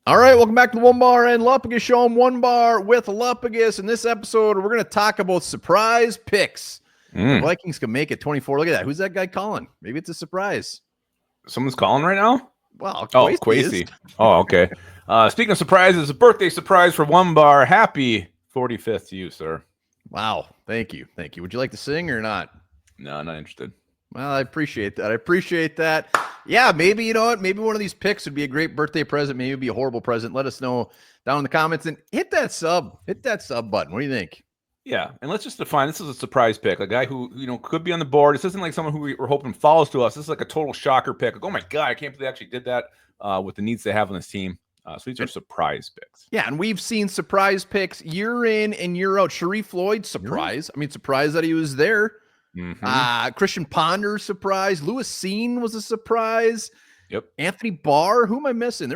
All right, welcome back to the Onebar and Lupagus show. I'm Onebar with Lupagus. In this episode, we're going to talk about surprise picks. The Vikings can make it 24. Look at that. Who's that guy calling? Maybe it's a surprise. Someone's calling right now? Well, Quasi. Oh, okay. Speaking of surprises, a birthday surprise for Onebar. Happy 45th to you, sir. Wow. Thank you. Thank you. Would you like to sing or not? No, not interested. Well, I appreciate that. Yeah, maybe, you know what? Maybe one of these picks would be a great birthday present. Maybe it'd be a horrible present. Let us know down in the comments and hit that sub button. What do you think? Yeah, and let's just define this is a surprise pick. A guy who, could be on the board. This isn't like someone who we're hoping follows to us. This is like a total shocker pick. Like, oh my God, I can't believe they actually did that with the needs they have on this team. So these are surprise picks. Yeah, and we've seen surprise picks year in and year out. Sharif Floyd, surprise. I mean, surprise that he was there. Mm-hmm. Christian Ponder, surprise. Lewis Seen was a surprise. Yep. Anthony Barr, who am I missing?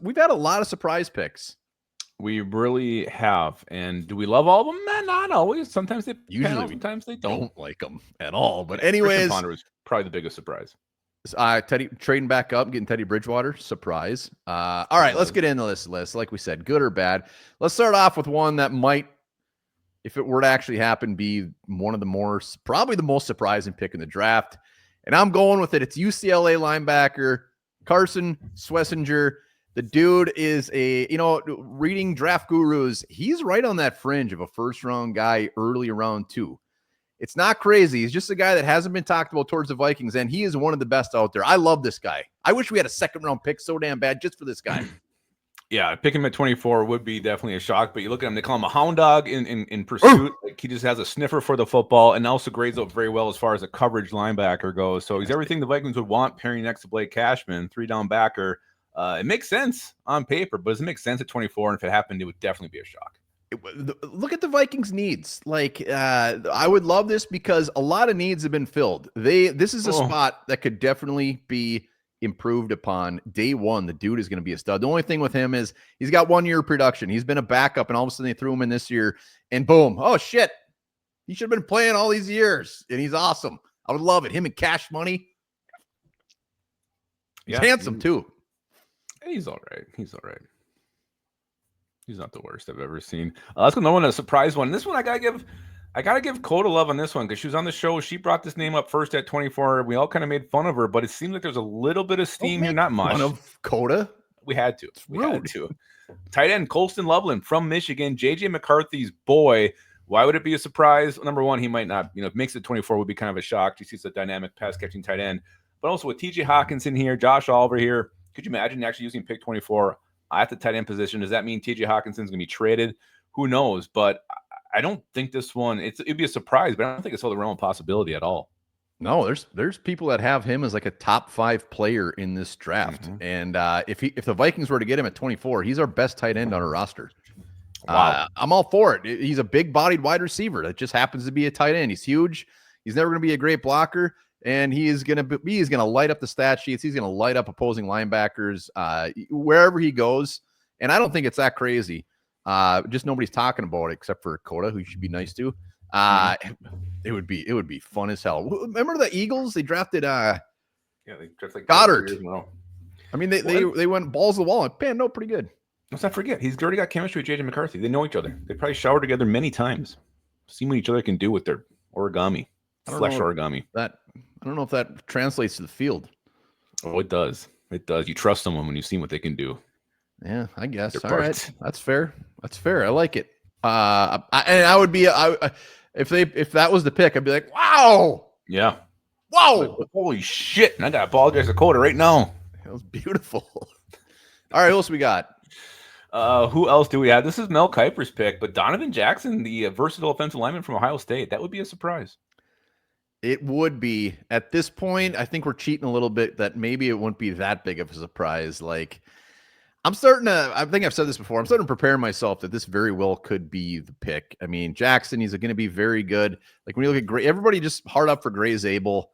We've had a lot of surprise picks. We really have. And do we love all of them? Not always. Sometimes they usually sometimes they don't like them at all. But anyways, Christian Ponder was probably the biggest surprise. Teddy trading back up, getting Teddy Bridgewater, surprise. All right, let's get into this list. Like we said, good or bad. Let's start off with one that might, if it were to actually happen, be one of the probably the most surprising pick in the draft. And I'm going with it. It's UCLA linebacker Carson Swessinger. The dude is reading draft gurus. He's right on that fringe of a first-round guy early round 2. It's not crazy. He's just a guy that hasn't been talked about towards the Vikings, and he is one of the best out there. I love this guy. I wish we had a second-round pick so damn bad just for this guy. Yeah, picking him at 24 would be definitely a shock, but you look at him, they call him a hound dog in pursuit. Like, he just has a sniffer for the football and also grades up very well as far as a coverage linebacker goes. So he's everything the Vikings would want pairing next to Blake Cashman, 3-down backer. It makes sense on paper, but does it make sense at 24? And if it happened, it would definitely be a shock. Look at the Vikings' needs. Like, I would love this because a lot of needs have been filled. This is a spot that could definitely be improved upon day one. The dude is going to be a stud. The only thing with him is he's got 1 year of production. He's been a backup, and all of a sudden they threw him in this year, and boom. Oh, shit. He should have been playing all these years, and he's awesome. I would love it. Him and Cash Money. He's handsome, too. He's all right. He's not the worst I've ever seen. Let's go another one, a surprise one. This one I gotta give Coda love on this one because she was on the show. She brought this name up first at 24. We all kind of made fun of her, but it seems like there's a little bit of steam here. Not much. Fun of Coda? We had to. Had to. Tight end Colston Loveland from Michigan, JJ McCarthy's boy. Why would it be a surprise? Number one, he might not. If it makes it 24 would be kind of a shock. He sees a dynamic pass catching tight end, but also with TJ Hawkinson here, Josh Oliver here. Could you imagine actually using pick 24 at the tight end position? Does that mean TJ Hawkinson's going to be traded? Who knows? But I don't think this one, it'd be a surprise, but I don't think it's all the realm of possibility at all. No, there's people that have him as like a top 5 player in this draft. Mm-hmm. And if the Vikings were to get him at 24, he's our best tight end on our roster. Wow. I'm all for it. He's a big-bodied wide receiver that just happens to be a tight end. He's huge. He's never going to be a great blocker. And he's going to light up the stat sheets. He's going to light up opposing linebackers wherever he goes. And I don't think it's that crazy. Just nobody's talking about it except for Coda, who you should be nice to. It would be fun as hell. Remember the Eagles? They drafted they drafted Goddard. I mean, they went balls to the wall and bam, no, pretty good. Let's not forget, he's already got chemistry with JJ McCarthy. They know each other. They probably showered together many times. Seen what each other can do with their origami. Origami. I don't know if that translates to the field. Oh, it does. It does. You trust someone when you've seen what they can do. Yeah, I guess. All right, that's fair. I like it. I would be if that was the pick, I'd be like, wow. Yeah. Wow. Like, holy shit! And I gotta apologize to Coda right now. That was beautiful. All right, who else we got? Who else do we have? This is Mel Kiper's pick, but Donovan Jackson, the versatile offensive lineman from Ohio State, that would be a surprise. It would be. At this point, I think we're cheating a little bit that maybe it wouldn't be that big of a surprise. Like, I think I've said this before, I'm starting to prepare myself that this very well could be the pick. I mean, Jackson, he's going to be very good. Like, when you look at Gray, everybody just hard up for Gray Zabel.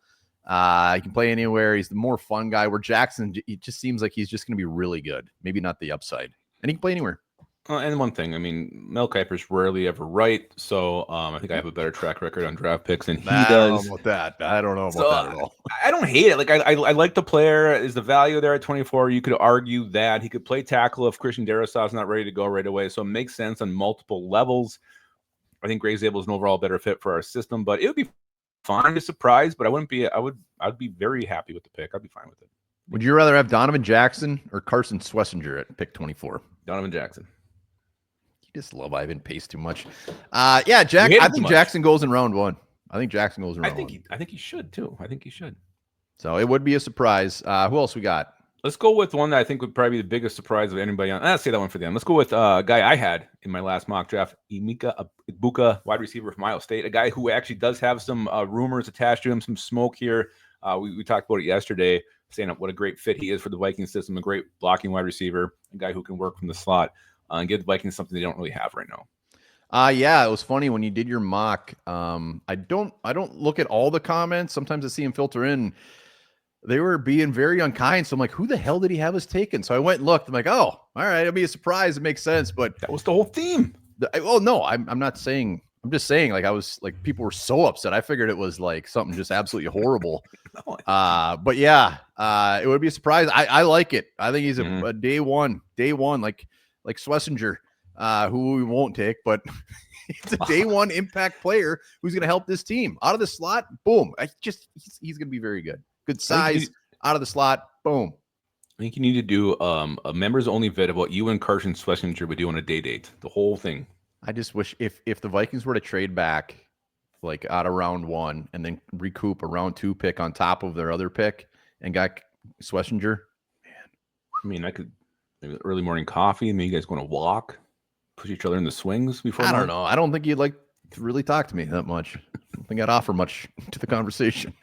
He can play anywhere. He's the more fun guy, where Jackson, it just seems like he's just going to be really good. Maybe not the upside. And he can play anywhere. And one thing, I mean, Mel Kiper's rarely ever right, so I think I have a better track record on draft picks than he does. I don't know about that. I don't know about that at all. I don't hate it. Like I like the player. Is the value there at 24? You could argue that he could play tackle if Christian Darrisaw's not ready to go right away, so it makes sense on multiple levels. I think Gray's able is an overall better fit for our system, but it would be fine to surprise. But I wouldn't be. I'd be very happy with the pick. I'd be fine with it. Would you rather have Donovan Jackson or Carson Swessinger at pick 24? Donovan Jackson. Just love Ivan Pace too much. Yeah, Jack. I think Jackson goes in round 1. I think Jackson goes in round 1. I think he should too. I think he should. So it would be a surprise. Who else we got? Let's go with one that I think would probably be the biggest surprise of anybody on. Let's say that one for them. Let's go with a guy I had in my last mock draft, Emeka Egbuka, wide receiver from Iowa State. A guy who actually does have some rumors attached to him, some smoke here. We talked about it yesterday, saying what a great fit he is for the Vikings system, a great blocking wide receiver, a guy who can work from the slot. And give the Vikings something they don't really have right now. Yeah, it was funny when you did your mock. I don't look at all the comments. Sometimes I see them filter in. They were being very unkind. So I'm like, who the hell did he have us taken? So I went and looked. I'm like, oh, all right, it'll be a surprise. It makes sense. But that was the whole theme. No, I'm not saying. I'm just saying, like, I was like, people were so upset. I figured it was like something just absolutely horrible. But yeah, it would be a surprise. I like it. I think he's a day one, like Swessinger, who we won't take, but it's a day one impact player who's going to help this team out of the slot. Boom. He's going to be very good. Good size out of the slot. Boom. I think you need to do a members only vid of what you and Carson Swessinger would do on a day date. The whole thing. I just wish if the Vikings were to trade back like out of round 1 and then recoup a round 2 pick on top of their other pick and got Swessinger, man. I mean, I could. Maybe early morning coffee. Maybe you guys going to walk, push each other in the swings before. I don't know. I don't think you'd like to really talk to me that much. I don't think I'd offer much to the conversation.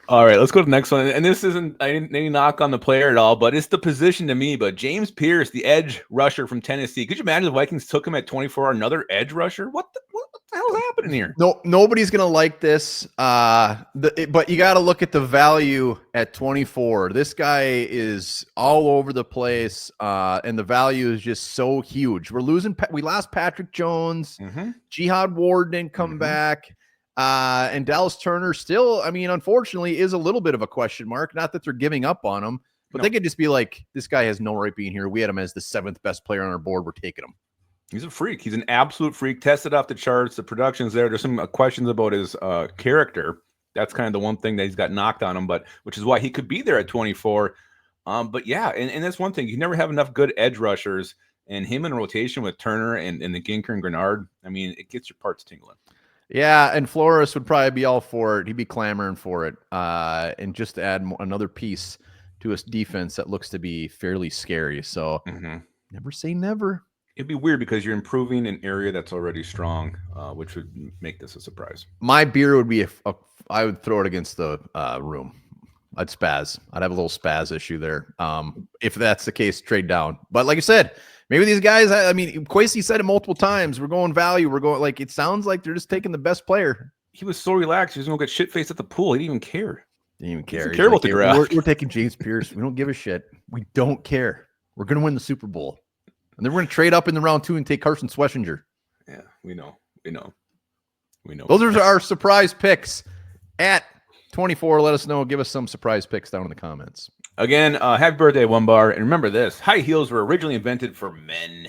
All right, let's go to the next one. And this isn't any knock on the player at all, but it's the position to me. But James Pierce, the edge rusher from Tennessee. Could you imagine the Vikings took him at 24, another edge rusher? What the hell is happening here? No, nobody's gonna like this. But you got to look at the value at 24. This guy is all over the place, and the value is just so huge. We lost Patrick Jones. Jihad Ward didn't come back. And Dallas Turner still, I mean, unfortunately, is a little bit of a question mark. Not that they're giving up on him, but they could just be like, this guy has no right being here. We had him as the 7th best player on our board. We're taking him. He's a freak. He's an absolute freak. Tested off the charts. The production's there. There's some questions about his character. That's kind of the one thing that he's got knocked on him, but which is why he could be there at 24. But yeah, and that's one thing. You never have enough good edge rushers, and him in rotation with Turner and the Ginker and Grenard. I mean, it gets your parts tingling. Yeah, and Flores would probably be all for it. He'd be clamoring for it. And just to add another piece to his defense that looks to be fairly scary. So never say never. It'd be weird because you're improving an area that's already strong, which would make this a surprise. My beer would be I would throw it against the room. I'd spaz. I'd have a little spaz issue there. If that's the case, trade down. But like I said, maybe these guys, I mean, Kwesi said it multiple times. We're going value. We're going, like, it sounds like they're just taking the best player. He was so relaxed. He was going to get shit-faced at the pool. He didn't even care. Didn't even care. He didn't care about the draft. We're taking James Pierce. We don't give a shit. We don't care. We're going to win the Super Bowl. And then we're going to trade up in the round 2 and take Carson Swessinger. Yeah, we know. Those are our surprise picks at 24. Let us know. Give us some surprise picks down in the comments. Again, happy birthday, Onebar. And remember this. High heels were originally invented for men.